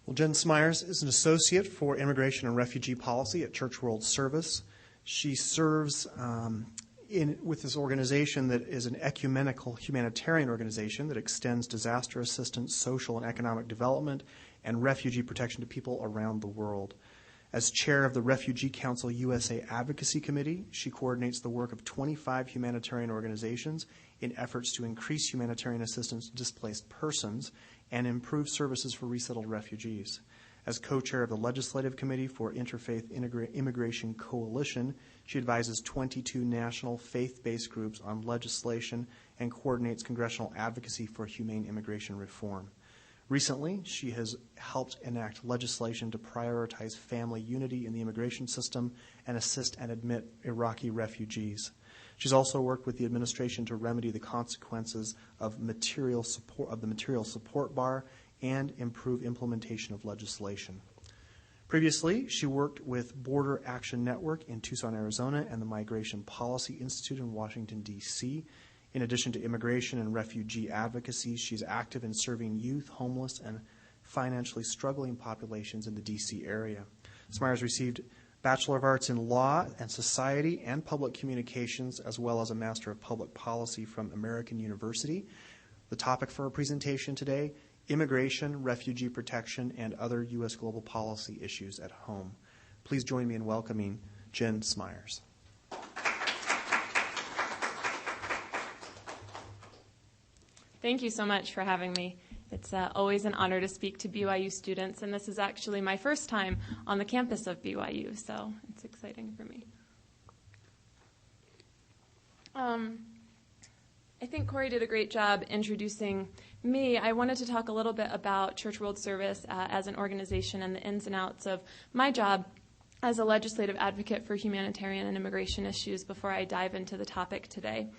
Well, Jen Smyers is an associate for immigration and refugee policy at Church World Service. She serves with this organization that is an ecumenical humanitarian organization that extends disaster assistance, social and economic development, and refugee protection to people around the world. As chair of the Refugee Council USA Advocacy Committee, she coordinates the work of 25 humanitarian organizations in efforts to increase humanitarian assistance to displaced persons and improve services for resettled refugees. As co-chair of the Legislative Committee for Interfaith Immigration Coalition, she advises 22 national faith-based groups on legislation and coordinates congressional advocacy for humane immigration reform. Recently, she has helped enact legislation to prioritize family unity in the immigration system and assist and admit Iraqi refugees. She's also worked with the administration to remedy the consequences of the material support bar and improve implementation of legislation. Previously, she worked with Border Action Network in Tucson, Arizona, and the Migration Policy Institute in Washington, D.C. In addition to immigration and refugee advocacy, she's active in serving youth, homeless, and financially struggling populations in the D.C. area. Smyers received Bachelor of Arts in Law and Society and Public Communications, as well as a Master of Public Policy from American University. The topic for our presentation today: immigration, refugee protection, and other U.S. global policy issues at home. Please join me in welcoming Jen Smyers. Thank you so much for having me. It's always an honor to speak to BYU students, and this is actually my first time on the campus of BYU, so it's exciting for me. I think Corey did a great job introducing me. I wanted to talk a little bit about Church World Service as an organization and the ins and outs of my job as a legislative advocate for humanitarian and immigration issues before I dive into the topic today.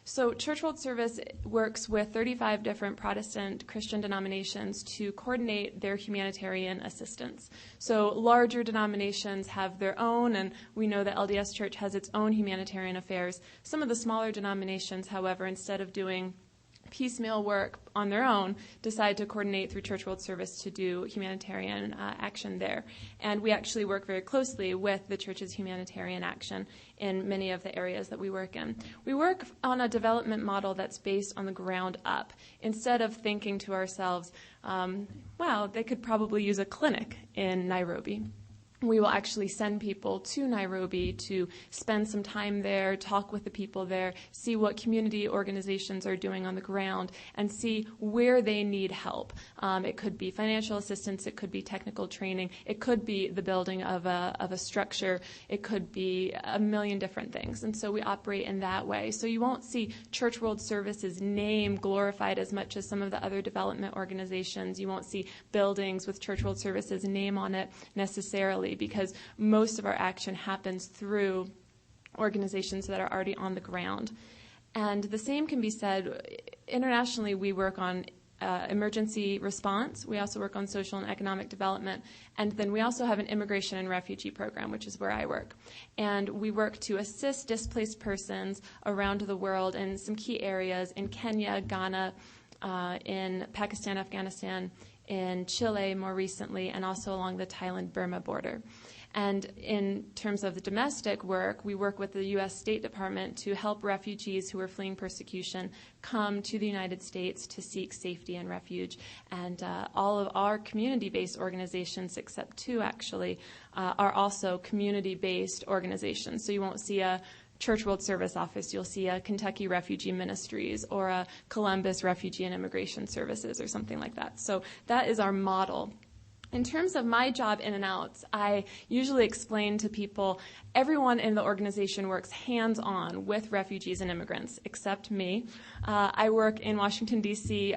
So Church World Service works with 35 different Protestant Christian denominations to coordinate their humanitarian assistance. So larger denominations have their own, and we know that LDS Church has its own humanitarian affairs. Some of the smaller denominations, however, instead of doing piecemeal work on their own, decide to coordinate through Church World Service to do humanitarian action there. And we actually work very closely with the church's humanitarian action in many of the areas that we work in. We work on a development model that's based on the ground up. Instead of thinking to ourselves, wow, they could probably use a clinic in Nairobi, we will actually send people to Nairobi to spend some time there, talk with the people there, see what community organizations are doing on the ground, and see where they need help. It could be financial assistance, it could be technical training, it could be the building of a structure, it could be a million different things. And so we operate in that way. So you won't see Church World Service's name glorified as much as some of the other development organizations. You won't see buildings with Church World Service's name on it necessarily, because most of our action happens through organizations that are already on the ground. And the same can be said internationally. We work on emergency response. We also work on social and economic development. And then we also have an immigration and refugee program, which is where I work. And we work to assist displaced persons around the world in some key areas in Kenya, Ghana, in Pakistan, Afghanistan, in Chile more recently, and also along the Thailand-Burma border. And in terms of the domestic work, we work with the U.S. State Department to help refugees who are fleeing persecution come to the United States to seek safety and refuge. And all of our community-based organizations, except two actually, are also community-based organizations. So you won't see a Church World Service office, you'll see a Kentucky Refugee Ministries or a Columbus Refugee and Immigration Services or something like that. So that is our model. In terms of my job in and outs, I usually explain to people everyone in the organization works hands-on with refugees and immigrants, except me. I work in Washington, D.C.,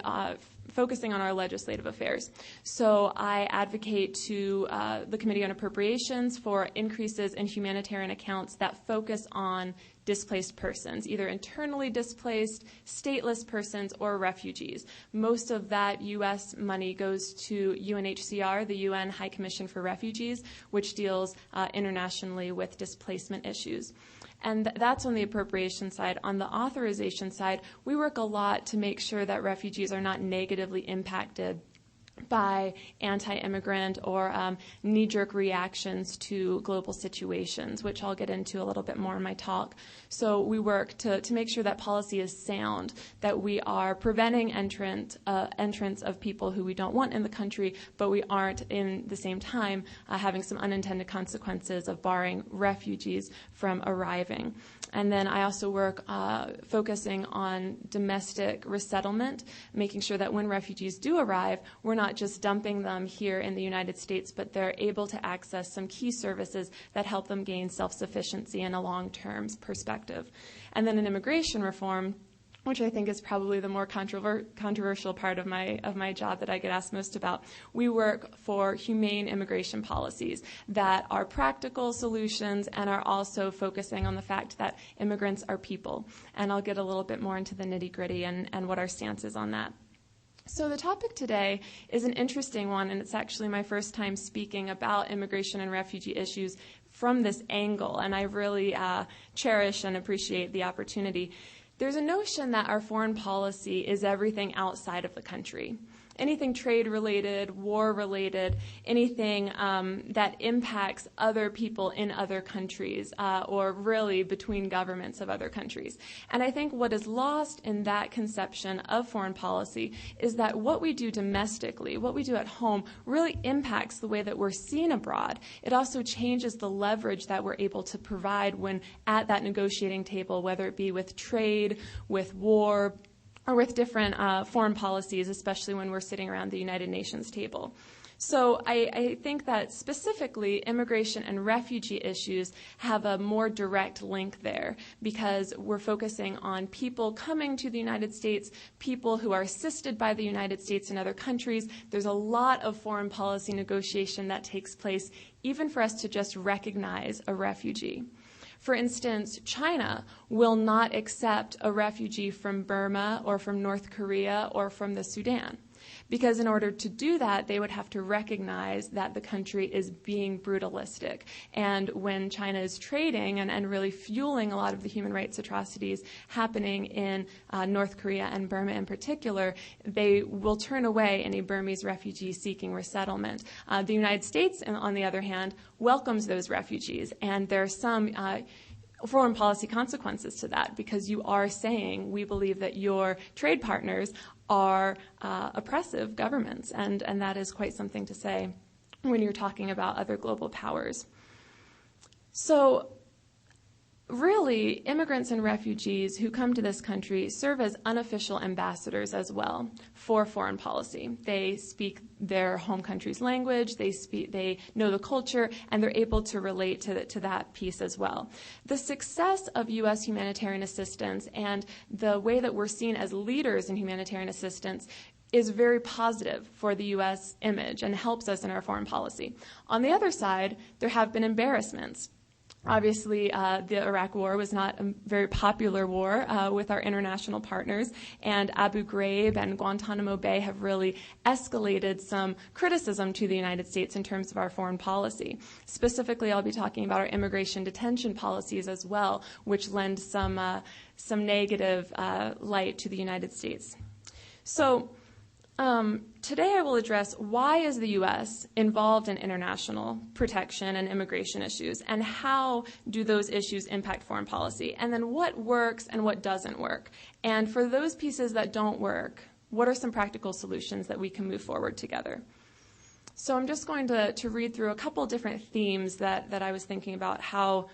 focusing on our legislative affairs. So I advocate to the Committee on Appropriations for increases in humanitarian accounts that focus on displaced persons, either internally displaced, stateless persons, or refugees. Most of that U.S. money goes to UNHCR, the UN High Commission for Refugees, which deals internationally with displacement issues. And that's on the appropriation side. On the authorization side, we work a lot to make sure that refugees are not negatively impacted by anti-immigrant or knee-jerk reactions to global situations, which I'll get into a little bit more in my talk. So we work to make sure that policy is sound, that we are preventing entrance of people who we don't want in the country, but we aren't in the same time having some unintended consequences of barring refugees from arriving. And then I also work focusing on domestic resettlement, making sure that when refugees do arrive, we're not just dumping them here in the United States, but they're able to access some key services that help them gain self-sufficiency in a long-term perspective. And then in immigration reform, which I think is probably the more controversial part of my job that I get asked most about. We work for humane immigration policies that are practical solutions and are also focusing on the fact that immigrants are people. And I'll get a little bit more into the nitty-gritty and what our stance is on that. So the topic today is an interesting one, and it's actually my first time speaking about immigration and refugee issues from this angle, and I really cherish and appreciate the opportunity. There's a notion that our foreign policy is everything outside of the country. Anything trade-related, war-related, anything that impacts other people in other countries or really between governments of other countries. And I think what is lost in that conception of foreign policy is that what we do domestically, what we do at home, really impacts the way that we're seen abroad. It also changes the leverage that we're able to provide when at that negotiating table, whether it be with trade, with war, or with different foreign policies, especially when we're sitting around the United Nations table. So I think that specifically immigration and refugee issues have a more direct link there because we're focusing on people coming to the United States, people who are assisted by the United States and other countries. There's a lot of foreign policy negotiation that takes place even for us to just recognize a refugee. For instance, China will not accept a refugee from Burma or from North Korea or from the Sudan. Because in order to do that, they would have to recognize that the country is being brutalistic. And when China is trading and really fueling a lot of the human rights atrocities happening in North Korea and Burma in particular, they will turn away any Burmese refugee seeking resettlement. The United States, on the other hand, welcomes those refugees. And there are some foreign policy consequences to that because you are saying we believe that your trade partners are oppressive governments, and that is quite something to say when you're talking about other global powers. So really, immigrants and refugees who come to this country serve as unofficial ambassadors as well for foreign policy. They speak their home country's language, they know the culture, and they're able to relate to that piece as well. The success of U.S. humanitarian assistance and the way that we're seen as leaders in humanitarian assistance is very positive for the U.S. image and helps us in our foreign policy. On the other side, there have been embarrassments. Obviously, the Iraq War was not a very popular war with our international partners, and Abu Ghraib and Guantanamo Bay have really escalated some criticism to the United States in terms of our foreign policy. Specifically, I'll be talking about our immigration detention policies as well, which lend some negative light to the United States. So today I will address why is the U.S. involved in international protection and immigration issues, and how do those issues impact foreign policy, and then what works and what doesn't work. And for those pieces that don't work, what are some practical solutions that we can move forward together? So I'm just going to read through a couple different themes that I was thinking about how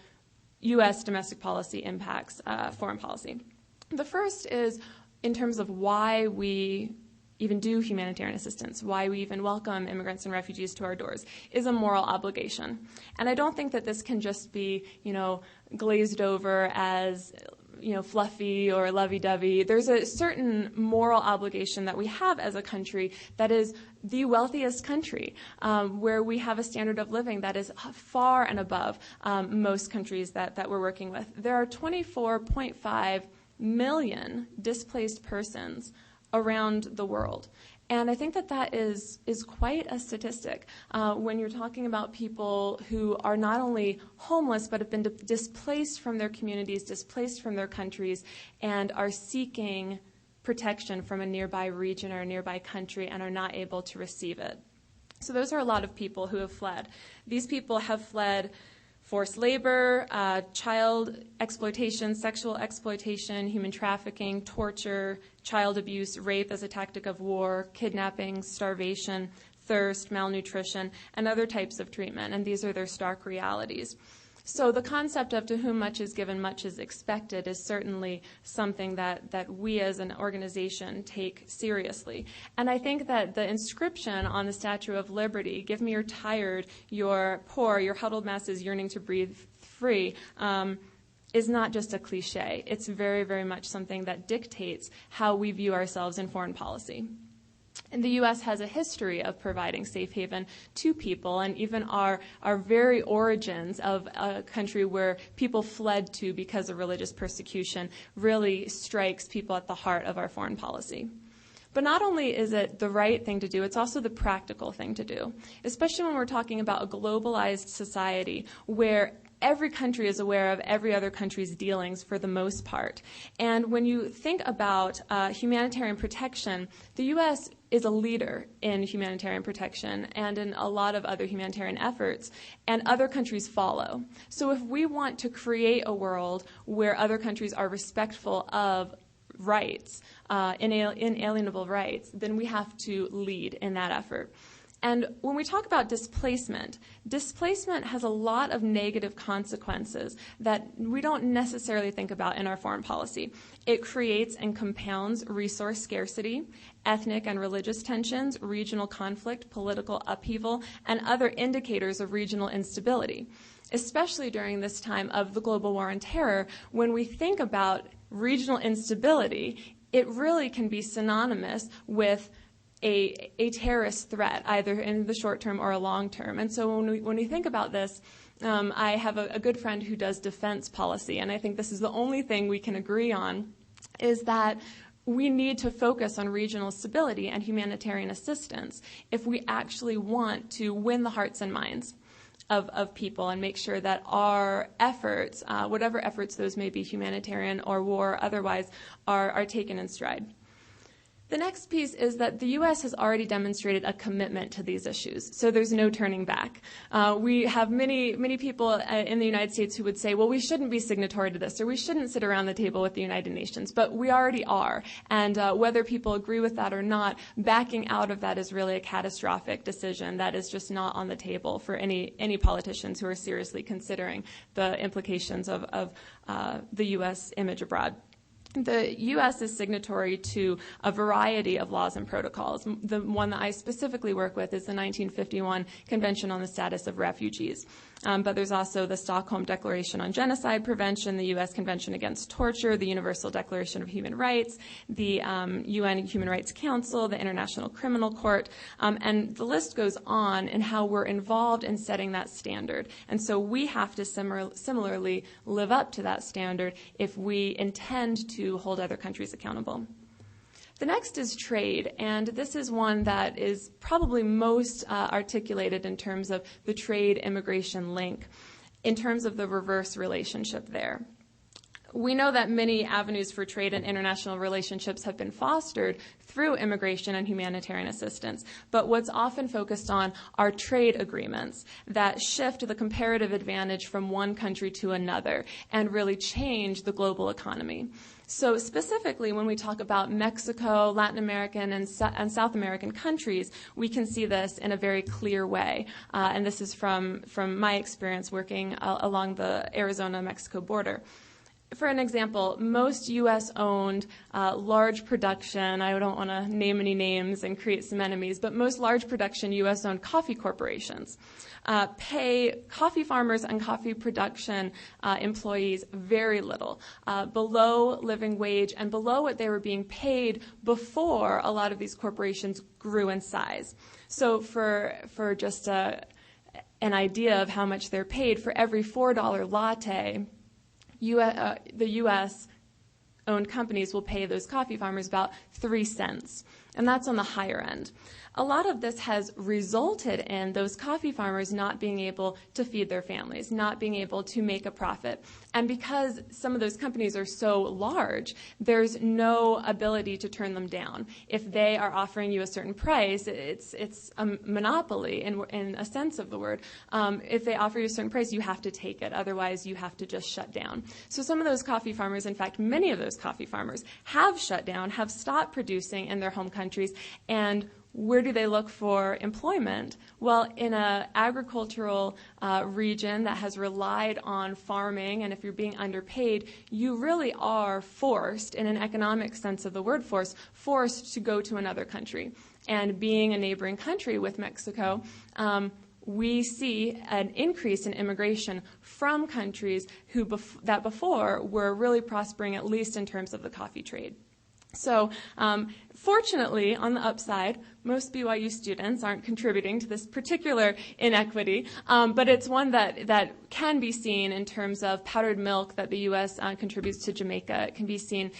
U.S. domestic policy impacts foreign policy. The first is in terms of why we even do humanitarian assistance, why we even welcome immigrants and refugees to our doors, is a moral obligation. And I don't think that this can just be, glazed over as, fluffy or lovey-dovey. There's a certain moral obligation that we have as a country that is the wealthiest country, where we have a standard of living that is far and above most countries that we're working with. There are 24.5 million displaced persons around the world. And I think that is quite a statistic when you're talking about people who are not only homeless but have been displaced from their communities, displaced from their countries, and are seeking protection from a nearby region or a nearby country and are not able to receive it. So those are a lot of people who have fled. These people have fled forced labor, child exploitation, sexual exploitation, human trafficking, torture, child abuse, rape as a tactic of war, kidnapping, starvation, thirst, malnutrition, and other types of treatment. And these are their stark realities. So the concept of to whom much is given, much is expected is certainly something that we as an organization take seriously. And I think that the inscription on the Statue of Liberty, give me your tired, your poor, your huddled masses yearning to breathe free, is not just a cliche. It's very, very much something that dictates how we view ourselves in foreign policy. And the U.S. has a history of providing safe haven to people, and even our very origins of a country where people fled to because of religious persecution really strikes people at the heart of our foreign policy. But not only is it the right thing to do, it's also the practical thing to do, especially when we're talking about a globalized society where every country is aware of every other country's dealings for the most part. And when you think about humanitarian protection, the U.S. is a leader in humanitarian protection and in a lot of other humanitarian efforts, and other countries follow. So if we want to create a world where other countries are respectful of rights, inalienable rights, then we have to lead in that effort. And when we talk about displacement has a lot of negative consequences that we don't necessarily think about in our foreign policy. It creates and compounds resource scarcity, ethnic and religious tensions, regional conflict, political upheaval, and other indicators of regional instability, especially during this time of the global war on terror. When we think about regional instability, it really can be synonymous with a terrorist threat, either in the short term or a long term. And so when we think about this, I have a good friend who does defense policy, and I think this is the only thing we can agree on, is that we need to focus on regional stability and humanitarian assistance if we actually want to win the hearts and minds of people and make sure that our efforts, whatever efforts those may be, humanitarian or war otherwise, are taken in stride. The next piece is that the U.S. has already demonstrated a commitment to these issues, so there's no turning back. We have many people in the United States who would say, well, we shouldn't be signatory to this, or we shouldn't sit around the table with the United Nations, but we already are. And whether people agree with that or not, backing out of that is really a catastrophic decision that is just not on the table for any politicians who are seriously considering the implications of the U.S. image abroad. The U.S. is signatory to a variety of laws and protocols. The one that I specifically work with is the 1951 Convention on the Status of Refugees. But there's also the Stockholm Declaration on Genocide Prevention, the U.S. Convention Against Torture, the Universal Declaration of Human Rights, the UN Human Rights Council, the International Criminal Court, and the list goes on in how we're involved in setting that standard. And so we have to similarly live up to that standard if we intend to hold other countries accountable. The next is trade, and this is one that is probably most articulated in terms of the trade-immigration link, in terms of the reverse relationship there. We know that many avenues for trade and international relationships have been fostered through immigration and humanitarian assistance, but what's often focused on are trade agreements that shift the comparative advantage from one country to another and really change the global economy. So specifically, when we talk about Mexico, Latin American, and South American countries, we can see this in a very clear way. And this is from my experience working along the Arizona-Mexico border. For an example, most U.S.-owned large production, I don't want to name any names and create some enemies, but most large production U.S.-owned coffee corporations pay coffee farmers and coffee production employees very little, below living wage and below what they were being paid before a lot of these corporations grew in size. So for just an idea of how much they're paid, for every $4 latte, the U.S.-owned companies will pay those coffee farmers about 3 cents, and that's on the higher end. A lot of this has resulted in those coffee farmers not being able to feed their families, not being able to make a profit. And because some of those companies are so large, there's no ability to turn them down. If they are offering you a certain price, it's a monopoly in a sense of the word. If they offer you a certain price, you have to take it. Otherwise, you have to just shut down. So some of those coffee farmers, in fact, many of those coffee farmers have shut down, have stopped producing in their home countries, and where do they look for employment? Well, in an agricultural region that has relied on farming, and if you're being underpaid, you really are forced, in an economic sense of the word forced to go to another country. And being a neighboring country with Mexico, we see an increase in immigration from countries that before were really prospering, at least in terms of the coffee trade. So fortunately, on the upside, most BYU students aren't contributing to this particular inequity, but it's one that can be seen in terms of powdered milk that the U.S. Contributes to Jamaica. It can be seen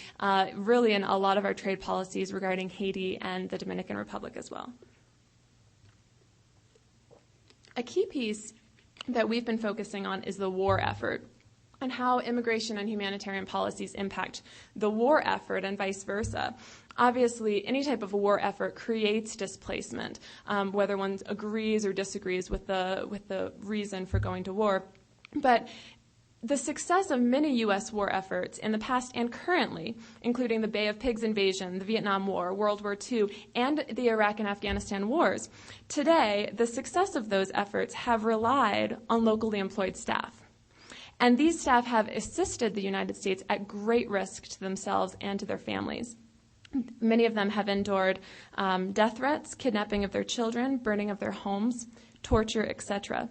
really in a lot of our trade policies regarding Haiti and the Dominican Republic as well. A key piece that we've been focusing on is the war effort, and how immigration and humanitarian policies impact the war effort and vice versa. Obviously, any type of a war effort creates displacement, whether one agrees or disagrees with the reason for going to war. But the success of many U.S. war efforts in the past and currently, including the Bay of Pigs invasion, the Vietnam War, World War II, and the Iraq and Afghanistan wars, today, the success of those efforts have relied on locally employed staff. And these staff have assisted the United States at great risk to themselves and to their families. Many of them have endured death threats, kidnapping of their children, burning of their homes, torture, etc.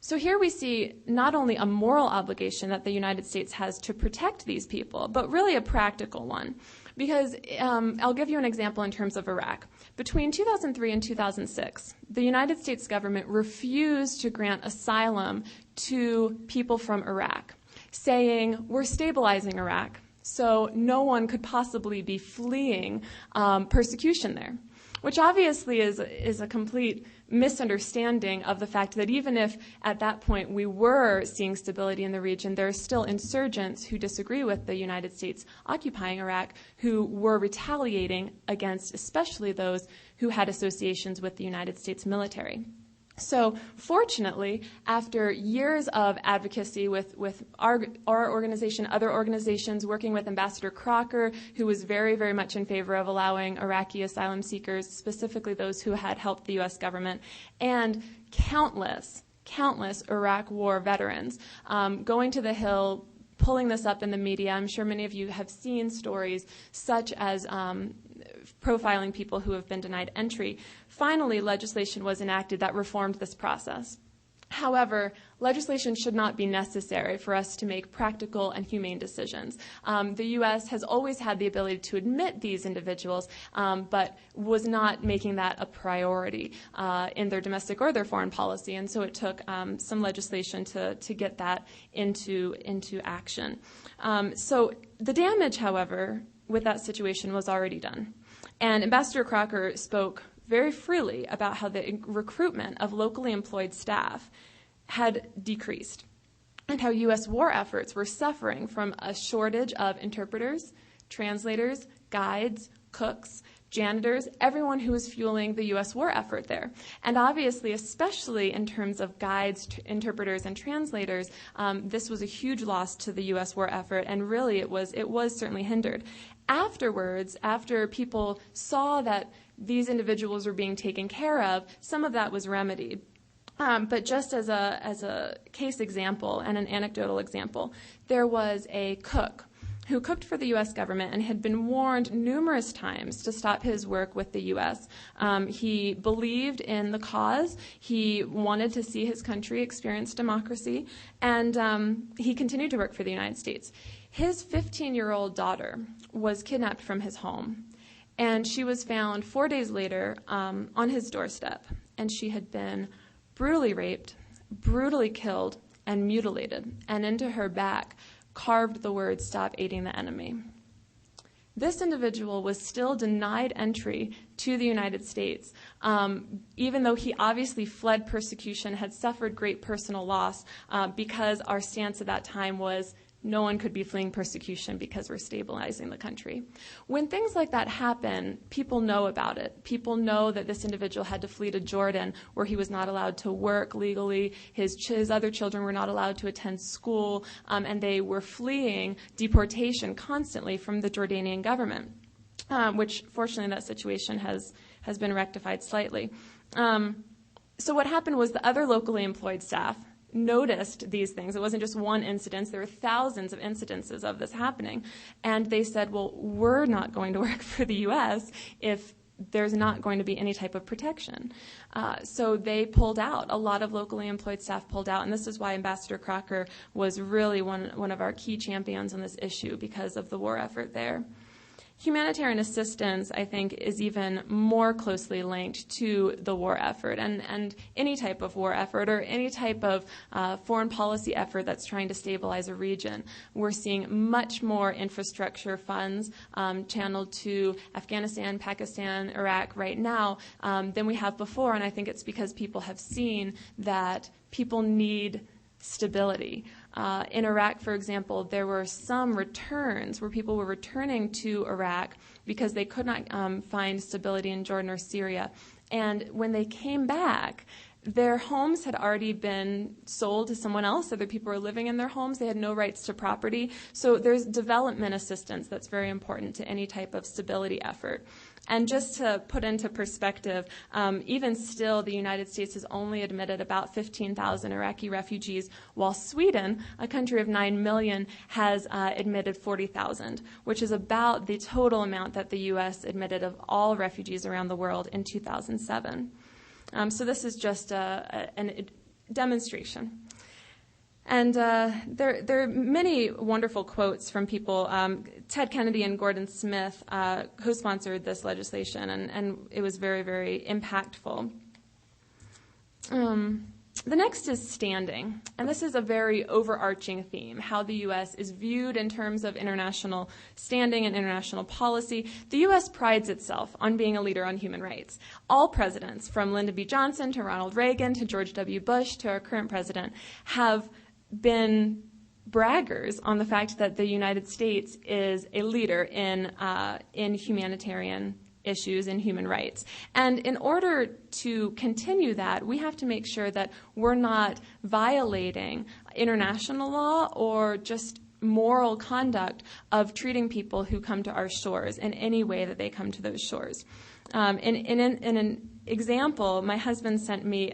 So here we see not only a moral obligation that the United States has to protect these people, but really a practical one. Because I'll give you an example in terms of Iraq. Between 2003 and 2006, the United States government refused to grant asylum to people from Iraq, saying, we're stabilizing Iraq, so no one could possibly be fleeing persecution there, which obviously is a complete misunderstanding of the fact that even if at that point we were seeing stability in the region, there are still insurgents who disagree with the United States occupying Iraq who were retaliating against especially those who had associations with the United States military. So fortunately, after years of advocacy with our organization, other organizations, working with Ambassador Crocker, who was very, very much in favor of allowing Iraqi asylum seekers, specifically those who had helped the U.S. government, and countless Iraq War veterans going to the Hill, pulling this up in the media. I'm sure many of you have seen stories such as profiling people who have been denied entry. Finally, legislation was enacted that reformed this process. However, legislation should not be necessary for us to make practical and humane decisions. The U.S. has always had the ability to admit these individuals, but was not making that a priority in their domestic or their foreign policy, and so it took some legislation to get that into action. So the damage, however, with that situation was already done. And Ambassador Crocker spoke very freely about how the recruitment of locally employed staff had decreased and how U.S. war efforts were suffering from a shortage of interpreters, translators, guides, cooks, janitors, everyone who was fueling the U.S. war effort there. And obviously, especially in terms of guides, interpreters, and translators, this was a huge loss to the U.S. war effort, and really it was certainly hindered. Afterwards, after people saw that these individuals were being taken care of, some of that was remedied. But just as a case example and an anecdotal example, there was a cook who cooked for the U.S. government and had been warned numerous times to stop his work with the U.S. He believed in the cause. He wanted to see his country experience democracy, and he continued to work for the United States. His 15-year-old daughter was kidnapped from his home, and she was found 4 days later on his doorstep, and she had been brutally raped, brutally killed, and mutilated, and into her back carved the words, "Stop aiding the enemy." This individual was still denied entry to the United States, even though he obviously fled persecution, had suffered great personal loss, because our stance at that time was no one could be fleeing persecution because we're stabilizing the country. When things like that happen, people know about it. People know that this individual had to flee to Jordan, where he was not allowed to work legally. His other children were not allowed to attend school, and they were fleeing deportation constantly from the Jordanian government, which fortunately that situation has been rectified slightly. So what happened was the other locally employed staff noticed these things. It wasn't just one incident. There were thousands of incidences of this happening. And they said, well, we're not going to work for the U.S. if there's not going to be any type of protection. So they pulled out. A lot of locally employed staff pulled out. And this is why Ambassador Crocker was really one of our key champions on this issue, because of the war effort there. Humanitarian assistance, I think, is even more closely linked to the war effort, and any type of war effort or any type of foreign policy effort that's trying to stabilize a region. We're seeing much more infrastructure funds channeled to Afghanistan, Pakistan, Iraq right now than we have before, and I think it's because people have seen that people need stability. In Iraq, for example, there were some returns where people were returning to Iraq because they could not find stability in Jordan or Syria. And when they came back, their homes had already been sold to someone else. Other people were living in their homes. They had no rights to property. So there's development assistance that's very important to any type of stability effort. And just to put into perspective, even still, the United States has only admitted about 15,000 Iraqi refugees, while Sweden, a country of 9 million, has admitted 40,000, which is about the total amount that the U.S. admitted of all refugees around the world in 2007. So this is just a demonstration. And there are many wonderful quotes from people. Ted Kennedy and Gordon Smith co-sponsored this legislation, and it was very, very impactful. The next is standing, and this is a very overarching theme, how the U.S. is viewed in terms of international standing and international policy. The U.S. prides itself on being a leader on human rights. All presidents, from Lyndon B. Johnson to Ronald Reagan to George W. Bush to our current president, have been braggers on the fact that the United States is a leader in humanitarian issues and human rights. And in order to continue that, we have to make sure that we're not violating international law or just moral conduct of treating people who come to our shores in any way that they come to those shores. In an example, my husband sent me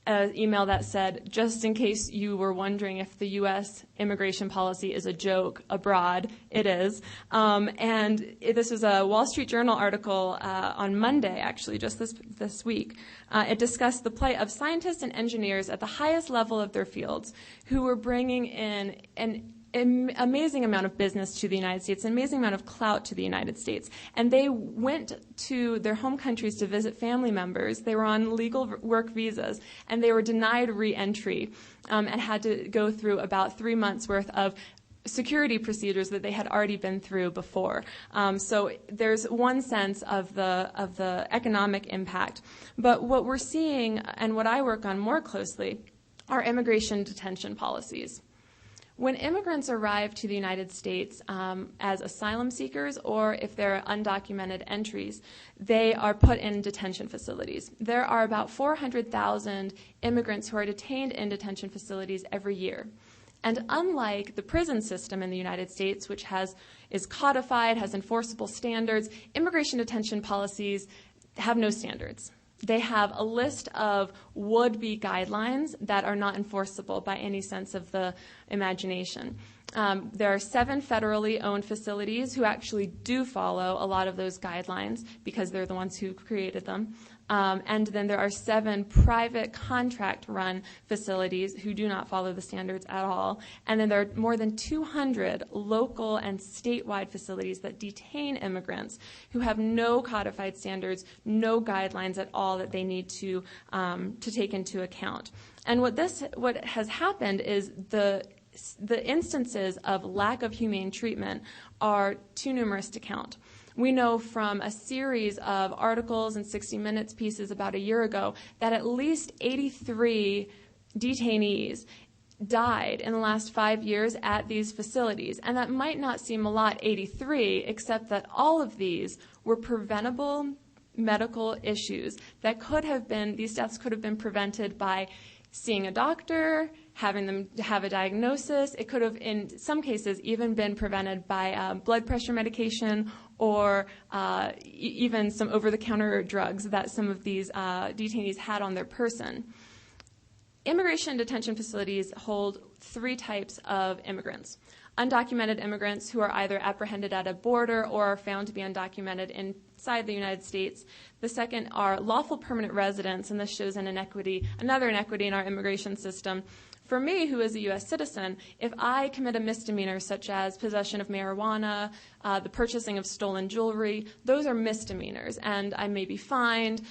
an email that said, just in case you were wondering if the U.S. immigration policy is a joke abroad, it is. And this is a Wall Street Journal article on Monday, actually, just this week. It discussed the plight of scientists and engineers at the highest level of their fields who were bringing in an amazing amount of business to the United States, an amazing amount of clout to the United States. And they went to their home countries to visit family members. They were on legal work visas, and they were denied re-entry and had to go through about 3 months' worth of security procedures that they had already been through before. So there's one sense of the economic impact. But what we're seeing, and what I work on more closely, are immigration detention policies. When immigrants arrive to the United States as asylum seekers, or if they're undocumented entries, they are put in detention facilities. There are about 400,000 immigrants who are detained in detention facilities every year. And unlike the prison system in the United States, which is codified, has enforceable standards, immigration detention policies have no standards. They have a list of would-be guidelines that are not enforceable by any sense of the imagination. There are 7 federally owned facilities who actually do follow a lot of those guidelines because they're the ones who created them. And then there are 7 private contract-run facilities who do not follow the standards at all. And then there are more than 200 local and statewide facilities that detain immigrants who have no codified standards, no guidelines at all that they need to take into account. And what has happened is the instances of lack of humane treatment are too numerous to count. We know from a series of articles and 60 Minutes pieces about a year ago that at least 83 detainees died in the last 5 years at these facilities. And that might not seem a lot, 83, except that all of these were preventable medical issues that these deaths could have been prevented by seeing a doctor, having them have a diagnosis. It could have, in some cases, even been prevented by blood pressure medication or even some over-the-counter drugs that some of these detainees had on their person. Immigration detention facilities hold 3 types of immigrants. Undocumented immigrants who are either apprehended at a border or are found to be undocumented inside the United States. The second are lawful permanent residents, and this shows another inequity in our immigration system. For me, who is a U.S. citizen, if I commit a misdemeanor such as possession of marijuana, the purchasing of stolen jewelry, those are misdemeanors, and I may be fined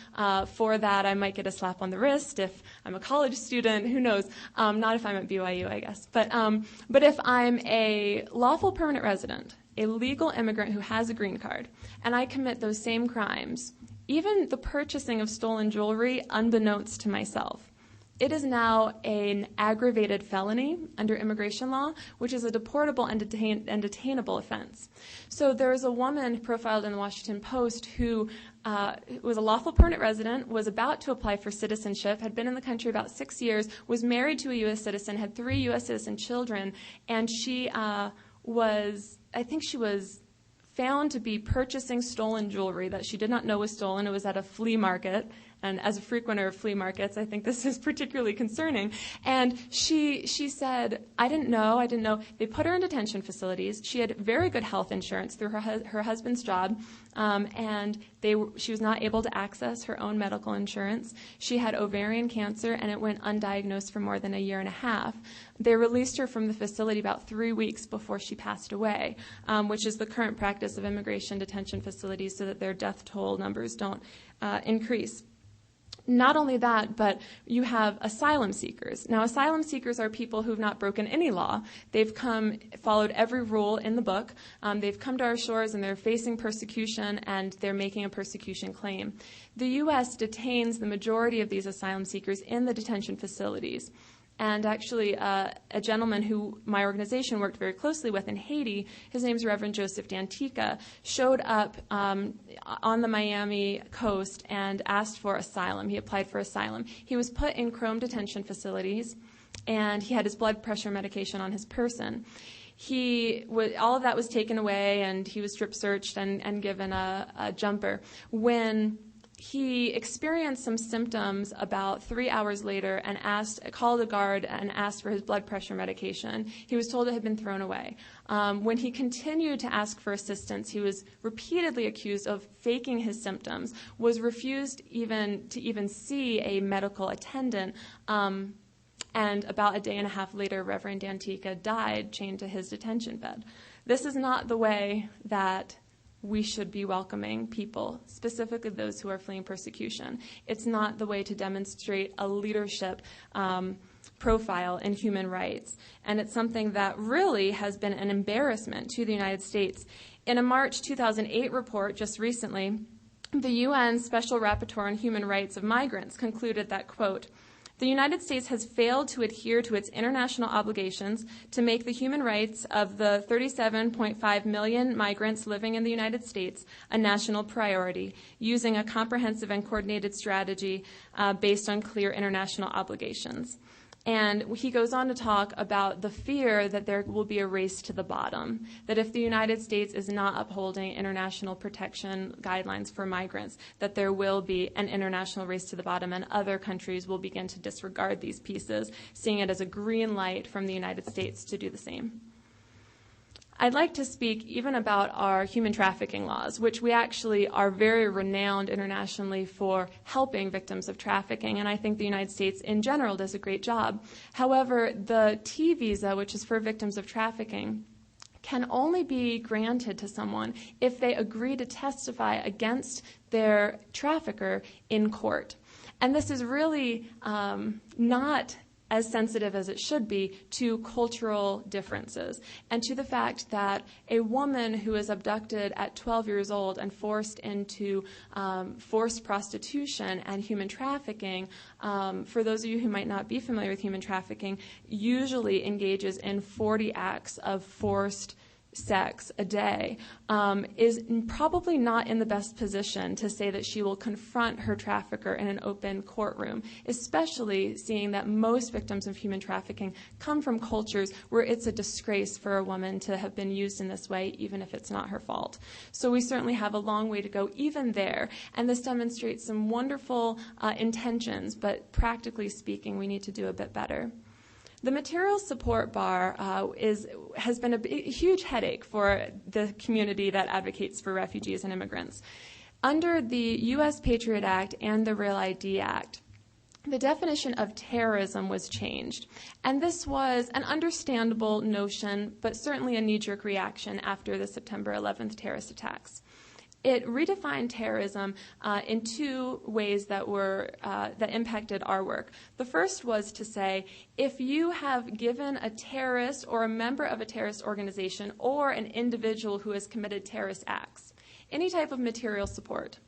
for that. I might get a slap on the wrist if I'm a college student. Who knows? Not if I'm at BYU, I guess. But if I'm a lawful permanent resident, a legal immigrant who has a green card, and I commit those same crimes, even the purchasing of stolen jewelry unbeknownst to myself, it is now an aggravated felony under immigration law, which is a deportable and detainable offense. So there is a woman profiled in the Washington Post who was a lawful permanent resident, was about to apply for citizenship, had been in the country about 6 years, was married to a U.S. citizen, had 3 U.S. citizen children, and she was found to be purchasing stolen jewelry that she did not know was stolen. It was at a flea market. And as a frequenter of flea markets, I think this is particularly concerning. And she said, I didn't know. They put her in detention facilities. She had very good health insurance through her husband's job, and she was not able to access her own medical insurance. She had ovarian cancer, and it went undiagnosed for more than a year and a half. They released her from the facility about 3 weeks before she passed away, which is the current practice of immigration detention facilities so that their death toll numbers don't increase. Not only that, but you have asylum seekers. Now, asylum seekers are people who have not broken any law. They've followed every rule in the book. They've come to our shores and they're facing persecution and they're making a persecution claim. The U.S. detains the majority of these asylum seekers in the detention facilities. And actually, a gentleman who my organization worked very closely with in Haiti, his name's Reverend Joseph Dantica, showed up on the Miami coast and asked for asylum. He applied for asylum. He was put in Chrome detention facilities, and he had his blood pressure medication on his person. All of that was taken away, and he was strip searched and given a jumper. When he experienced some symptoms about 3 hours later and called a guard and asked for his blood pressure medication. He was told it had been thrown away. When he continued to ask for assistance, he was repeatedly accused of faking his symptoms, was refused to even see a medical attendant, and about a day and a half later, Reverend Dantica died chained to his detention bed. This is not the way that we should be welcoming people, specifically those who are fleeing persecution. It's not the way to demonstrate a leadership profile in human rights. And it's something that really has been an embarrassment to the United States. In a March 2008 report just recently, the UN Special Rapporteur on Human Rights of Migrants concluded that, quote, the United States has failed to adhere to its international obligations to make the human rights of the 37.5 million migrants living in the United States a national priority, using a comprehensive and coordinated strategy based on clear international obligations. And he goes on to talk about the fear that there will be a race to the bottom, that if the United States is not upholding international protection guidelines for migrants, that there will be an international race to the bottom and other countries will begin to disregard these pieces, seeing it as a green light from the United States to do the same. I'd like to speak even about our human trafficking laws, which we actually are very renowned internationally for helping victims of trafficking, and I think the United States in general does a great job. However, the T visa, which is for victims of trafficking, can only be granted to someone if they agree to testify against their trafficker in court. And this is really not as sensitive as it should be to cultural differences and to the fact that a woman who is abducted at 12 years old and forced into forced prostitution and human trafficking, for those of you who might not be familiar with human trafficking, usually engages in 40 acts of forced sex a day, is probably not in the best position to say that she will confront her trafficker in an open courtroom, especially seeing that most victims of human trafficking come from cultures where it's a disgrace for a woman to have been used in this way, even if it's not her fault. So we certainly have a long way to go even there, and this demonstrates some wonderful intentions, but practically speaking, we need to do a bit better. The material support bar has been a huge headache for the community that advocates for refugees and immigrants. Under the U.S. Patriot Act and the Real ID Act, the definition of terrorism was changed. And this was an understandable notion, but certainly a knee-jerk reaction after the September 11th terrorist attacks. It redefined terrorism in two ways that impacted our work. The first was to say, if you have given a terrorist or a member of a terrorist organization or an individual who has committed terrorist acts, any type of material support,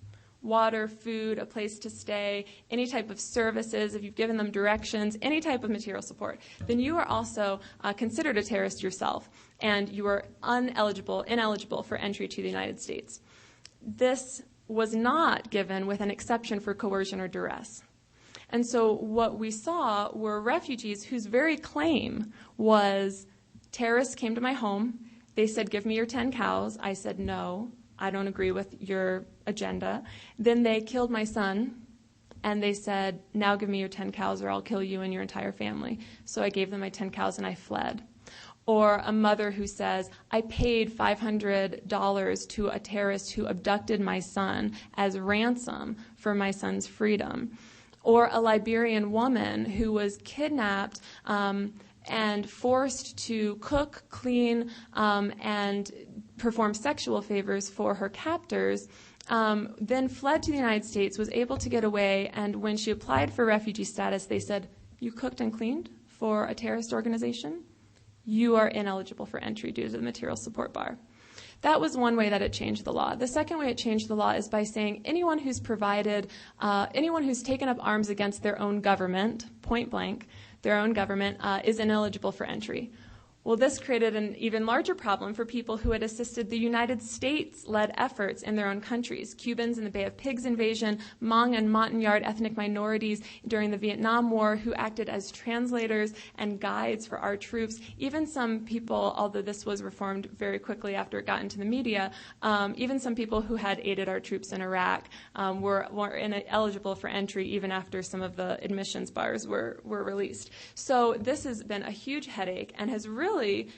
water, food, a place to stay, any type of services, if you've given them directions, any type of material support, then you are also considered a terrorist yourself, and you are ineligible for entry to the United States. This was not given with an exception for coercion or duress. And so what we saw were refugees whose very claim was, terrorists came to my home, they said, give me your 10 cows. I said, no, I don't agree with your agenda. Then they killed my son, and they said, now give me your 10 cows or I'll kill you and your entire family. So I gave them my 10 cows and I fled. Or a mother who says, I paid $500 to a terrorist who abducted my son as ransom for my son's freedom. Or a Liberian woman who was kidnapped and forced to cook, clean, and perform sexual favors for her captors, then fled to the United States, was able to get away, and when she applied for refugee status, they said, you cooked and cleaned for a terrorist organization? You are ineligible for entry due to the material support bar. That was one way that it changed the law. The second way it changed the law is by saying anyone who's taken up arms against their own government, point blank, their own government, is ineligible for entry. Well, this created an even larger problem for people who had assisted the United States-led efforts in their own countries. Cubans in the Bay of Pigs invasion, Hmong and Montagnard ethnic minorities during the Vietnam War who acted as translators and guides for our troops. Even some people, although this was reformed very quickly after it got into the media, even some people who had aided our troops in Iraq were ineligible for entry even after some of the admissions bars were released. So this has been a huge headache and has really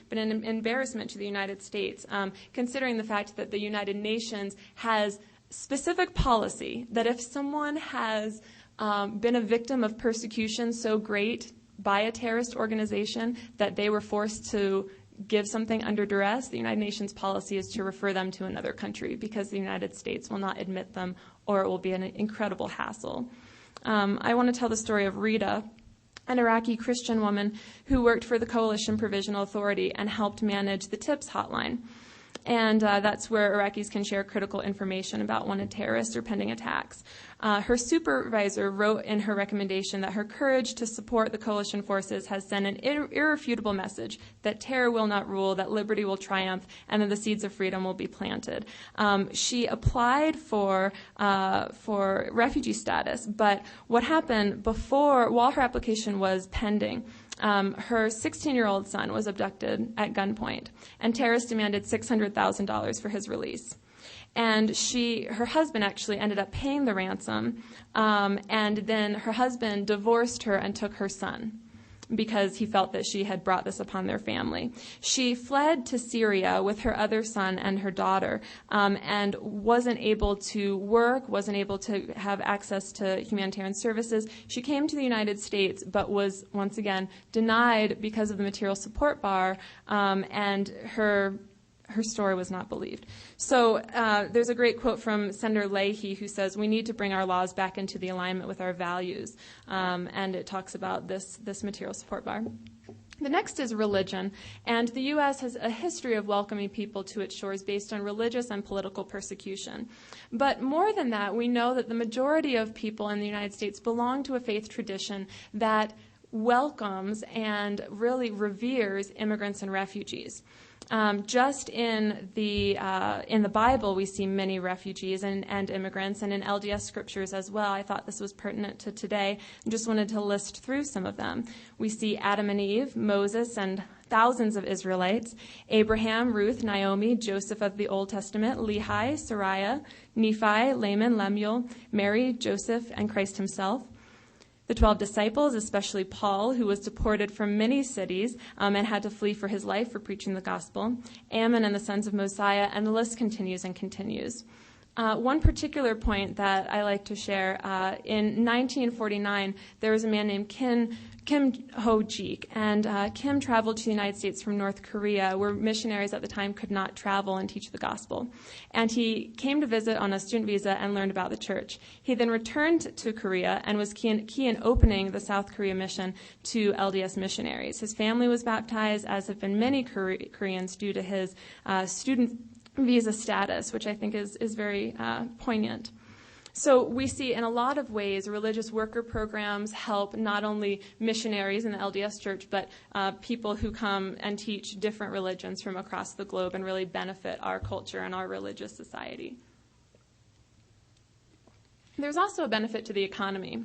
been an embarrassment to the United States, considering the fact that the United Nations has specific policy that if someone has been a victim of persecution so great by a terrorist organization that they were forced to give something under duress, the United Nations policy is to refer them to another country because the United States will not admit them or it will be an incredible hassle. I want to tell the story of Rita, an Iraqi Christian woman who worked for the Coalition Provisional Authority and helped manage the TIPS hotline. And that's where Iraqis can share critical information about wanted terrorists or pending attacks. Her supervisor wrote in her recommendation that her courage to support the coalition forces has sent an irrefutable message that terror will not rule, that liberty will triumph, and that the seeds of freedom will be planted. She applied for refugee status, but what happened while her application was pending, her 16-year-old son was abducted at gunpoint, and terrorists demanded $600,000 for his release. And her husband actually ended up paying the ransom, and then her husband divorced her and took her son because he felt that she had brought this upon their family. She fled to Syria with her other son and her daughter, and wasn't able to work, wasn't able to have access to humanitarian services. She came to the United States, but was once again denied because of the material support bar, and her her story was not believed. So there's a great quote from Senator Leahy who says, "We need to bring our laws back into the alignment with our values." And it talks about this material support bar. The next is religion, and the U.S. has a history of welcoming people to its shores based on religious and political persecution. But more than that, we know that the majority of people in the United States belong to a faith tradition that welcomes and really reveres immigrants and refugees. Just in the Bible, we see many refugees and immigrants, and in LDS scriptures as well. I thought this was pertinent to today, and just wanted to list through some of them. We see Adam and Eve, Moses, and thousands of Israelites, Abraham, Ruth, Naomi, Joseph of the Old Testament, Lehi, Sariah, Nephi, Laman, Lemuel, Mary, Joseph, and Christ himself. The 12 disciples, especially Paul, who was deported from many cities and had to flee for his life for preaching the gospel, Ammon and the sons of Mosiah, and the list continues and continues. One particular point that I like to share, in 1949, there was a man named Kim Ho-jik, and Kim traveled to the United States from North Korea, where missionaries at the time could not travel and teach the gospel. And he came to visit on a student visa and learned about the church. He then returned to Korea and was key in opening the South Korea mission to LDS missionaries. His family was baptized, as have been many Koreans, due to his student visa status, which I think is very poignant. So we see in a lot of ways religious worker programs help not only missionaries in the LDS Church, but people who come and teach different religions from across the globe and really benefit our culture and our religious society. There's also a benefit to the economy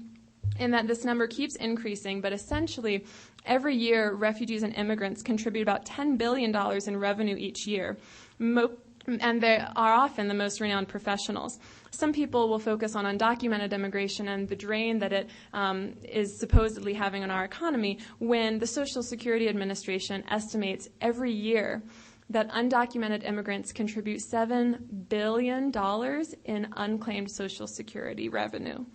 in that this number keeps increasing, but essentially every year refugees and immigrants contribute about $10 billion in revenue each year. And they are often the most renowned professionals. Some people will focus on undocumented immigration and the drain that it is supposedly having on our economy, when the Social Security Administration estimates every year that undocumented immigrants contribute $7 billion in unclaimed Social Security revenue.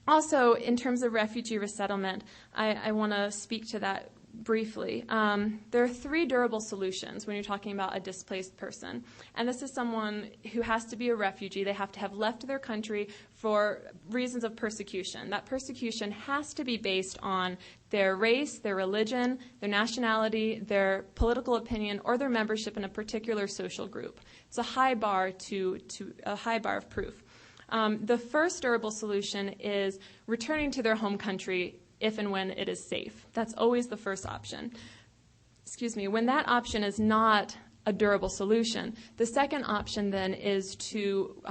Also, in terms of refugee resettlement, I want to speak to that briefly. There are 3 durable solutions when you're talking about a displaced person. And this is someone who has to be a refugee. They have to have left their country for reasons of persecution. That persecution has to be based on their race, their religion, their nationality, their political opinion, or their membership in a particular social group. It's a high bar of proof. The first durable solution is returning to their home country if and when it is safe. That's always the first option. When that option is not a durable solution, the second option then is to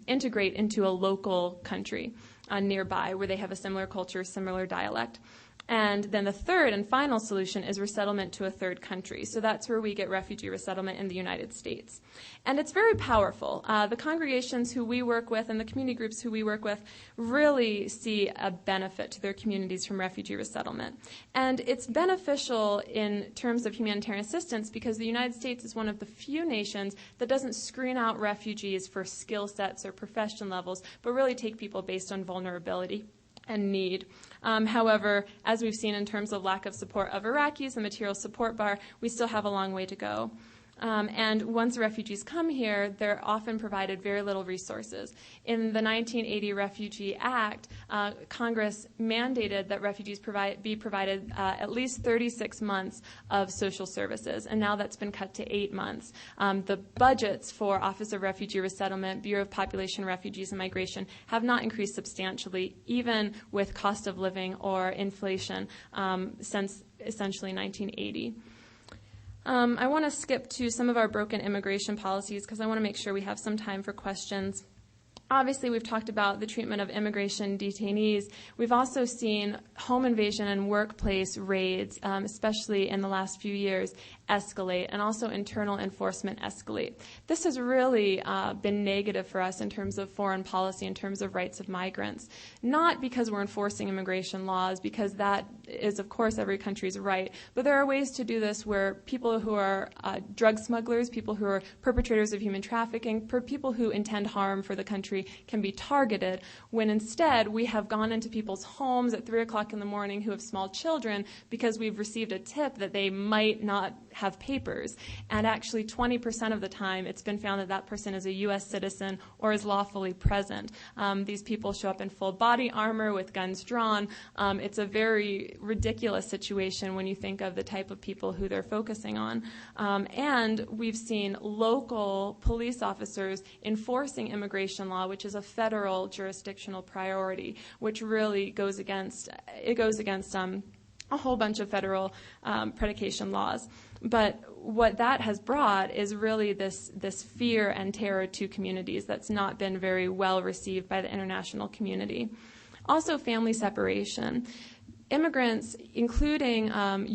integrate into a local country nearby where they have a similar culture, similar dialect. And then the third and final solution is resettlement to a third country. So that's where we get refugee resettlement in the United States. And it's very powerful. The congregations who we work with and the community groups who we work with really see a benefit to their communities from refugee resettlement. And it's beneficial in terms of humanitarian assistance because the United States is one of the few nations that doesn't screen out refugees for skill sets or profession levels, but really take people based on vulnerability and need. However, as we've seen in terms of lack of support of Iraqis, the material support bar, we still have a long way to go. And once refugees come here, they're often provided very little resources. In the 1980 Refugee Act, Congress mandated that refugees be provided at least 36 months of social services, and now that's been cut to 8 months. The budgets for Office of Refugee Resettlement, Bureau of Population, Refugees, and Migration have not increased substantially, even with cost of living or inflation, since essentially 1980. I want to skip to some of our broken immigration policies because I want to make sure we have some time for questions. Obviously, we've talked about the treatment of immigration detainees. We've also seen home invasion and workplace raids, especially in the last few years, escalate, and also internal enforcement escalate. This has really been negative for us in terms of foreign policy, in terms of rights of migrants. Not because we're enforcing immigration laws, because that is, of course, every country's right, but there are ways to do this where people who are drug smugglers, people who are perpetrators of human trafficking, people who intend harm for the country can be targeted, when instead we have gone into people's homes at 3 o'clock in the morning who have small children because we've received a tip that they might not have papers. And actually 20% of the time it's been found that that person is a U.S. citizen or is lawfully present. These people show up in full body armor with guns drawn. It's a very ridiculous situation when you think of the type of people who they're focusing on. And we've seen local police officers enforcing immigration law, which is a federal jurisdictional priority, which really goes against a whole bunch of federal predication laws. But what that has brought is really this fear and terror to communities that's not been very well received by the international community. Also, family separation. Immigrants, including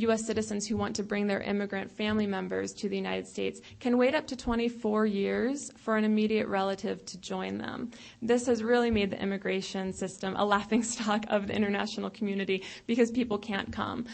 U.S. citizens who want to bring their immigrant family members to the United States, can wait up to 24 years for an immediate relative to join them. This has really made the immigration system a laughingstock of the international community because people can't come.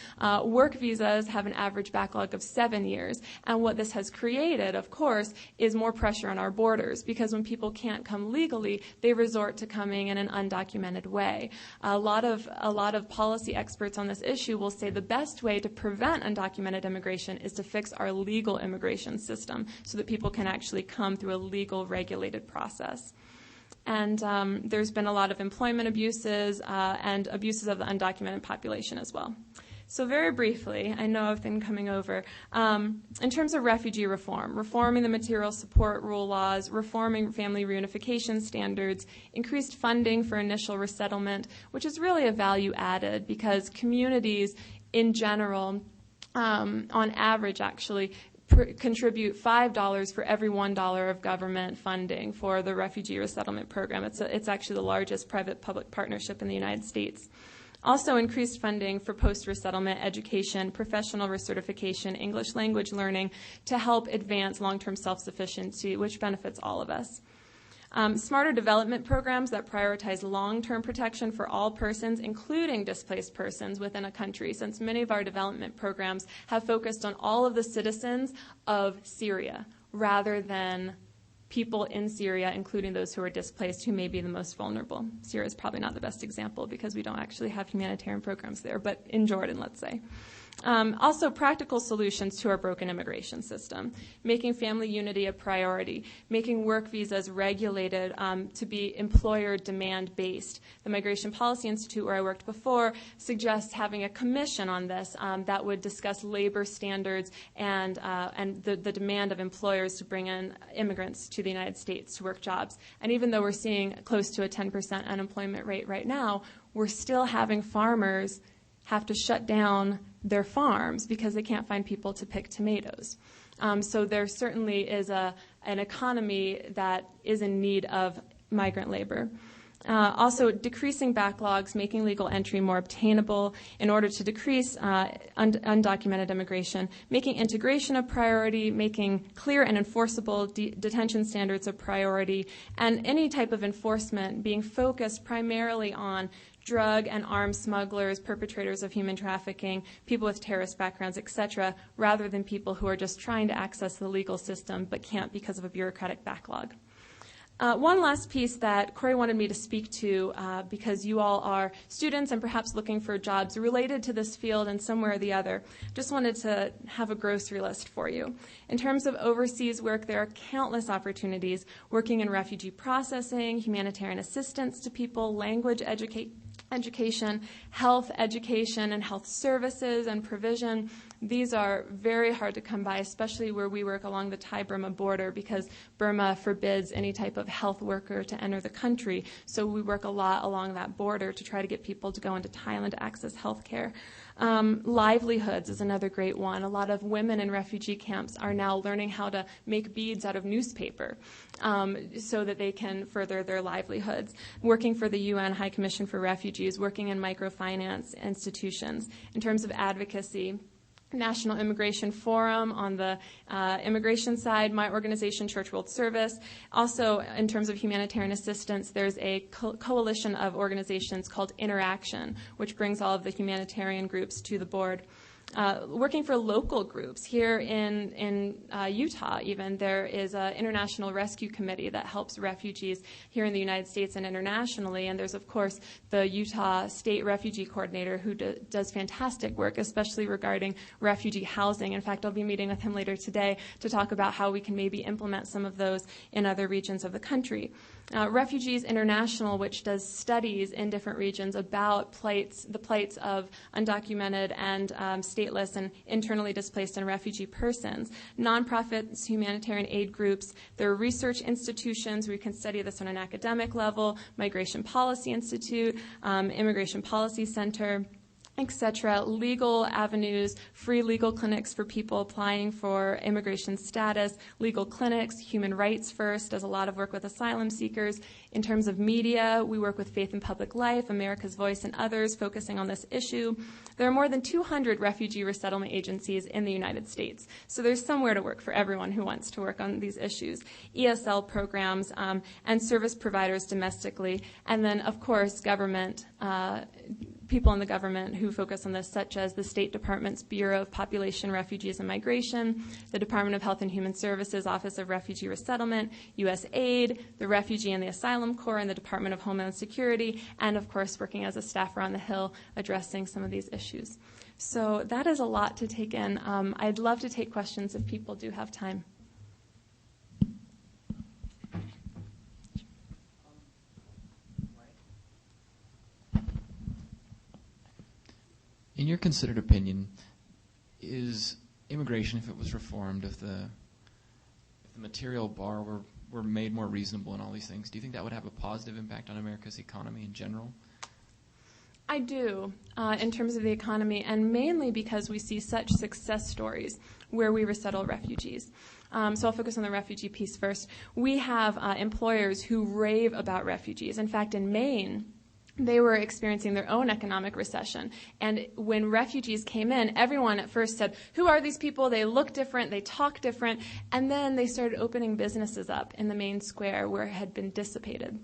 Work visas have an average backlog of 7 years, and what this has created, of course, is more pressure on our borders because when people can't come legally, they resort to coming in an undocumented way. A lot of policy experts on this issue will say the best way to prevent undocumented immigration is to fix our legal immigration system so that people can actually come through a legal, regulated process. And there's been a lot of employment abuses and abuses of the undocumented population as well. So very briefly, I know I've been coming over, in terms of refugee reform, reforming the material support rule laws, reforming family reunification standards, increased funding for initial resettlement, which is really a value added because communities in general, on average actually, contribute $5 for every $1 of government funding for the refugee resettlement program. It's actually the largest private-public partnership in the United States. Also increased funding for post-resettlement education, professional recertification, English language learning to help advance long-term self-sufficiency, which benefits all of us. Smarter development programs that prioritize long-term protection for all persons, including displaced persons within a country, since many of our development programs have focused on all of the citizens of Syria rather than people in Syria, including those who are displaced, who may be the most vulnerable. Syria is probably not the best example because we don't actually have humanitarian programs there, but in Jordan, let's say. Also, practical solutions to our broken immigration system, making family unity a priority, making work visas regulated to be employer demand-based. The Migration Policy Institute, where I worked before, suggests having a commission on this that would discuss labor standards and the demand of employers to bring in immigrants to the United States to work jobs. And even though we're seeing close to a 10% unemployment rate right now, we're still having farmers have to shut down their farms because they can't find people to pick tomatoes. So there certainly is an economy that is in need of migrant labor. Also, decreasing backlogs, making legal entry more obtainable in order to decrease undocumented immigration, making integration a priority, making clear and enforceable detention standards a priority, and any type of enforcement being focused primarily on drug and arms smugglers, perpetrators of human trafficking, people with terrorist backgrounds, etc., rather than people who are just trying to access the legal system but can't because of a bureaucratic backlog. One last piece that Corey wanted me to speak to, because you all are students and perhaps looking for jobs related to this field in some way or the other, just wanted to have a grocery list for you. In terms of overseas work, there are countless opportunities working in refugee processing, humanitarian assistance to people, language education, health education, and health services and provision. These are very hard to come by, especially where we work along the Thai-Burma border, because Burma forbids any type of health worker to enter the country. So we work a lot along that border to try to get people to go into Thailand to access health care. Livelihoods is another great one. A lot of women in refugee camps are now learning how to make beads out of newspaper so that they can further their livelihoods. Working for the UN High Commission for Refugees, working in microfinance institutions. In terms of advocacy, National Immigration Forum on the immigration side, my organization, Church World Service. Also, in terms of humanitarian assistance, there's a coalition of organizations called Interaction, which brings all of the humanitarian groups to the board. working for local groups. Here in Utah, even, there is an international rescue committee that helps refugees here in the United States and internationally. And there's, of course, the Utah State Refugee Coordinator who does fantastic work, especially regarding refugee housing. In fact, I'll be meeting with him later today to talk about how we can maybe implement some of those in other regions of the country. Refugees International, which does studies in different regions about the plights of undocumented and stateless and internally displaced and refugee persons. Nonprofits, humanitarian aid groups, there are research institutions where you can study this on an academic level, Migration Policy Institute, Immigration Policy Center, etc., legal avenues, free legal clinics for people applying for immigration status, legal clinics, Human Rights First does a lot of work with asylum seekers. In terms of media, we work with Faith in Public Life, America's Voice, and others focusing on this issue. There are more than 200 refugee resettlement agencies in the United States, so there's somewhere to work for everyone who wants to work on these issues. ESL programs and service providers domestically, and then, of course, government people in the government who focus on this, such as the State Department's Bureau of Population, Refugees, and Migration, the Department of Health and Human Services Office of Refugee Resettlement, USAID, the Refugee and the Asylum Corps, and the Department of Homeland Security, and, of course, working as a staffer on the Hill addressing some of these issues. So that is a lot to take in. I'd love to take questions if people do have time. In your considered opinion, is immigration, if it was reformed, if the material bar were made more reasonable and all these things, do you think that would have a positive impact on America's economy in general? I do, in terms of the economy, and mainly because we see such success stories where we resettle refugees. So I'll focus on the refugee piece first. We have employers who rave about refugees. In fact, in Maine, they were experiencing their own economic recession. And when refugees came in, everyone at first said, who are these people? They look different. They talk different. And then they started opening businesses up in the main square where it had been dissipated.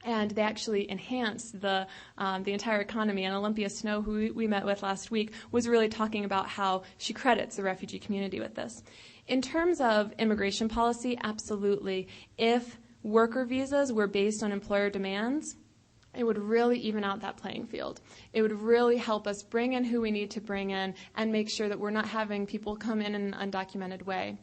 And they actually enhanced the entire economy. And Olympia Snow, who we met with last week, was really talking about how she credits the refugee community with this. In terms of immigration policy, absolutely. If worker visas were based on employer demands, it would really even out that playing field. It would really help us bring in who we need to bring in and make sure that we're not having people come in an undocumented way.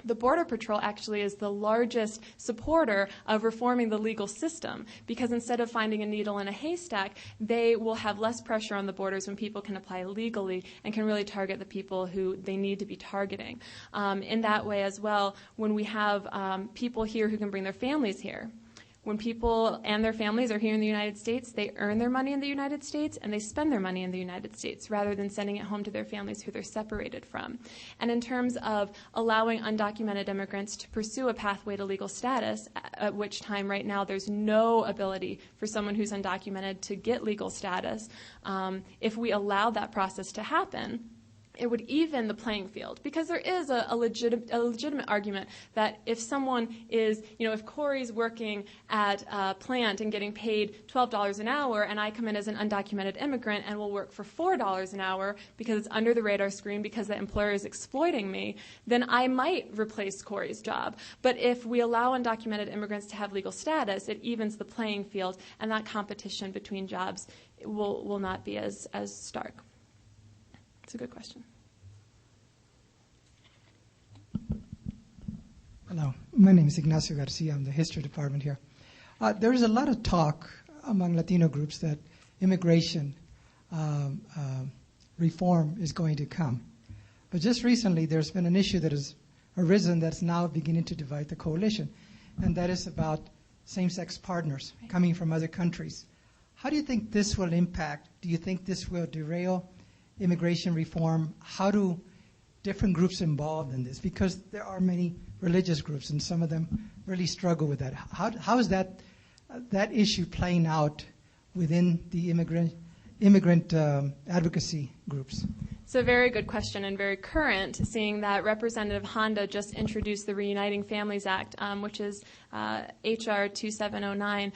The Border Patrol actually is the largest supporter of reforming the legal system because instead of finding a needle in a haystack, they will have less pressure on the borders when people can apply legally and can really target the people who they need to be targeting. In that way as well, when we have people here who can bring their families here, when people and their families are here in the United States, they earn their money in the United States and they spend their money in the United States rather than sending it home to their families who they're separated from. And in terms of allowing undocumented immigrants to pursue a pathway to legal status, at which time right now there's no ability for someone who's undocumented to get legal status, if we allow that process to happen, it would even the playing field because there is a legitimate argument that if someone is, if Corey's working at a plant and getting paid $12 an hour and I come in as an undocumented immigrant and will work for $4 an hour because it's under the radar screen because the employer is exploiting me, then I might replace Corey's job. But if we allow undocumented immigrants to have legal status, it evens the playing field and that competition between jobs will not be as stark. It's a good question. Hello, my name is Ignacio Garcia. I'm the history department here. There is a lot of talk among Latino groups that immigration reform is going to come. But just recently, there's been an issue that has arisen that's now beginning to divide the coalition, and that is about same-sex partners coming from other countries. How do you think this will impact? Do you think this will derail immigration reform? How do different groups involved in this? Because there are many religious groups, and some of them really struggle with that. How is that issue playing out within the immigrant advocacy groups? It's a very good question and very current, seeing that Representative Honda just introduced the Reuniting Families Act, which is H.R. 2709.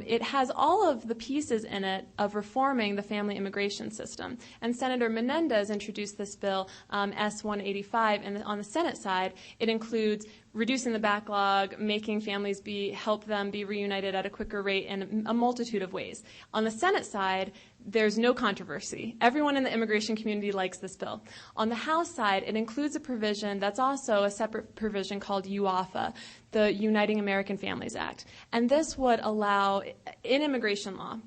It has all of the pieces in it of reforming the family immigration system. And Senator Menendez introduced this bill, S-185, and on the Senate side, it includes reducing the backlog, making families help them be reunited at a quicker rate in a multitude of ways. On the Senate side, there's no controversy. Everyone in the immigration community likes this bill. On the House side, it includes a provision that's also a separate provision called UAFA, the Uniting American Families Act. And this would allow, in immigration law,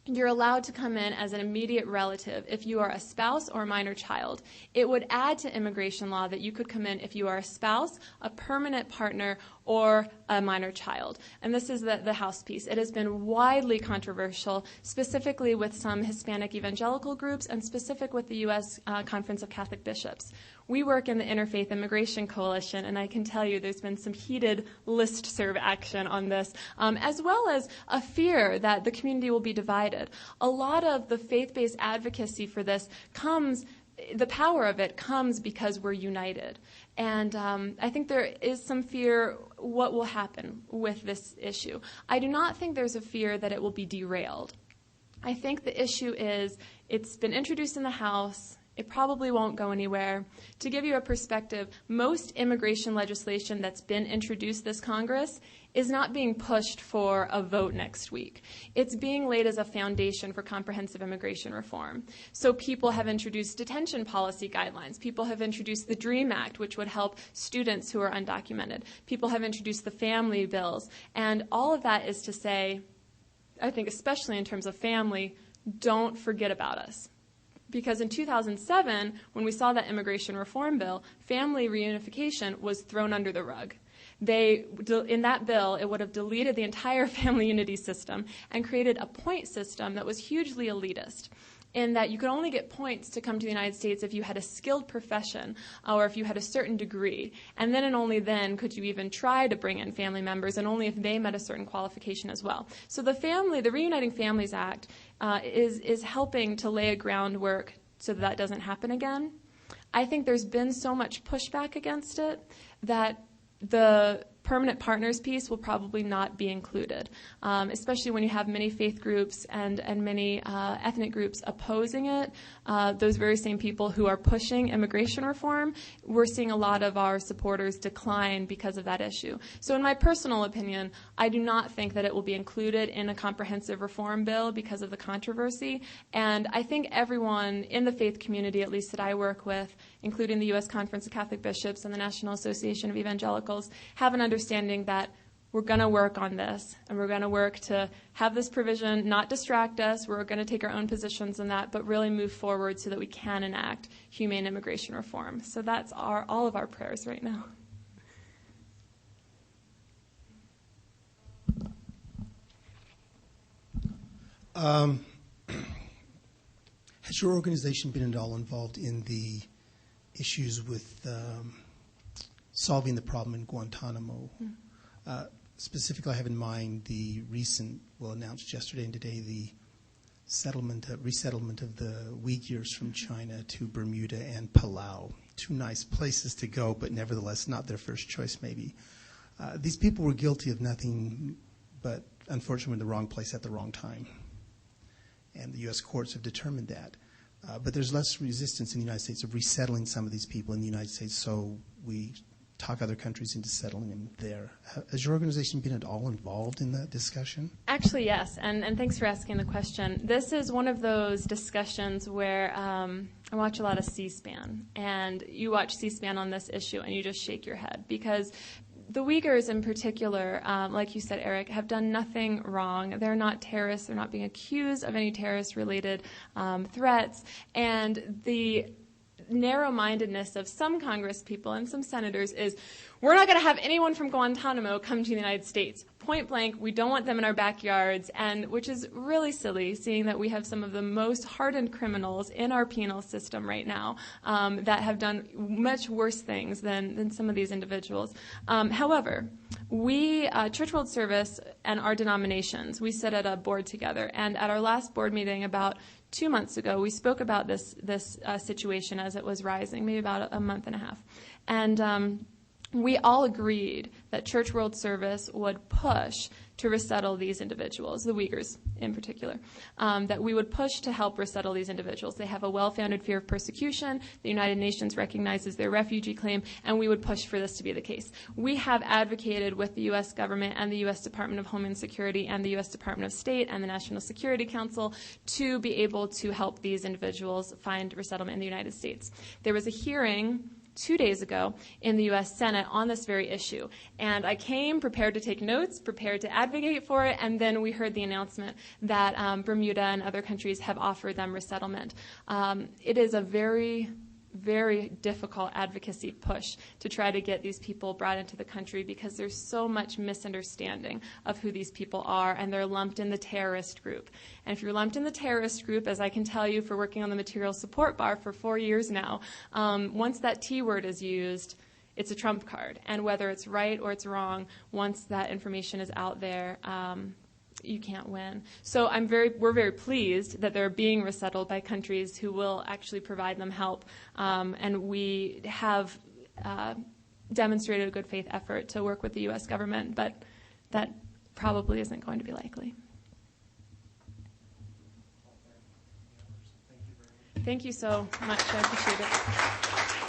you're allowed to come in as an immediate relative if you are a spouse or a minor child. It would add to immigration law that you could come in if you are a spouse, a permanent partner, or a minor child. And this is the House piece. It has been widely controversial, specifically with some Hispanic evangelical groups and specific with the U.S. Conference of Catholic Bishops. We work in the Interfaith Immigration Coalition, and I can tell you there's been some heated listserv action on this, as well as a fear that the community will be divided. A lot of the faith-based advocacy for this the power of it comes because we're united. And I think there is some fear what will happen with this issue. I do not think there's a fear that it will be derailed. I think the issue is it's been introduced in the House. It probably won't go anywhere. To give you a perspective, most immigration legislation that's been introduced this Congress is not being pushed for a vote next week. It's being laid as a foundation for comprehensive immigration reform. So people have introduced detention policy guidelines. People have introduced the DREAM Act, which would help students who are undocumented. People have introduced the family bills. And all of that is to say, I think especially in terms of family, don't forget about us. Because in 2007, when we saw that immigration reform bill, family reunification was thrown under the rug. In that bill, it would have deleted the entire family unity system and created a point system that was hugely elitist, in that you could only get points to come to the United States if you had a skilled profession or if you had a certain degree. And then and only then could you even try to bring in family members, and only if they met a certain qualification as well. So the Reuniting Families Act is helping to lay a groundwork so that doesn't happen again. I think there's been so much pushback against it that the permanent partners piece will probably not be included, especially when you have many faith groups and many ethnic groups opposing it. Those very same people who are pushing immigration reform, we're seeing a lot of our supporters decline because of that issue. So in my personal opinion, I do not think that it will be included in a comprehensive reform bill because of the controversy. And I think everyone in the faith community, at least that I work with, including the U.S. Conference of Catholic Bishops and the National Association of Evangelicals, have an understanding that we're going to work on this, and we're going to work to have this provision not distract us. We're going to take our own positions on that, but really move forward so that we can enact humane immigration reform. So that's all of our prayers right now. Has your organization been at all involved in the issues with solving the problem in Guantanamo? Specifically, I have in mind the recent, announced yesterday and today, the resettlement of the Uyghurs from China to Bermuda and Palau. Two nice places to go, but nevertheless not their first choice maybe. These people were guilty of nothing but, unfortunately, in the wrong place at the wrong time. And the U.S. courts have determined that. But there's less resistance in the United States of resettling some of these people in the United States, so we talk other countries into settling them there. Has your organization been at all involved in that discussion? Actually, yes, and thanks for asking the question. This is one of those discussions where I watch a lot of C-SPAN, and you watch C-SPAN on this issue and you just shake your head, because the Uyghurs in particular, like you said, Eric, have done nothing wrong. They're not terrorists. They're not being accused of any terrorist-related threats. And the narrow-mindedness of some Congress people and some senators is, we're not going to have anyone from Guantanamo come to the United States. point blank, we don't want them in our backyards, and which is really silly, seeing that we have some of the most hardened criminals in our penal system right now that have done much worse things than some of these individuals. However, we, Church World Service and our denominations, we sit at a board together, and at our last board meeting about 2 months ago, we spoke about this situation as it was rising, maybe about a month and a half. And we all agreed that Church World Service would push to resettle these individuals, the Uyghurs in particular, that we would push to help resettle these individuals. They have a well-founded fear of persecution. The United Nations recognizes their refugee claim, and we would push for this to be the case. We have advocated with the U.S. government and the U.S. Department of Homeland Security and the U.S. Department of State and the National Security Council to be able to help these individuals find resettlement in the United States. There was a hearing 2 days ago in the U.S. Senate on this very issue. And I came prepared to take notes, prepared to advocate for it, and then we heard the announcement that Bermuda and other countries have offered them resettlement. It is a very, very difficult advocacy push to try to get these people brought into the country because there's so much misunderstanding of who these people are, and they're lumped in the terrorist group. And if you're lumped in the terrorist group, as I can tell you for working on the material support bar for 4 years now, once that T word is used, it's a trump card. And whether it's right or it's wrong, once that information is out there, you can't win. So we're very pleased that they're being resettled by countries who will actually provide them help. And we have demonstrated a good faith effort to work with the U.S. government, but that probably isn't going to be likely. Thank you so much. I appreciate it.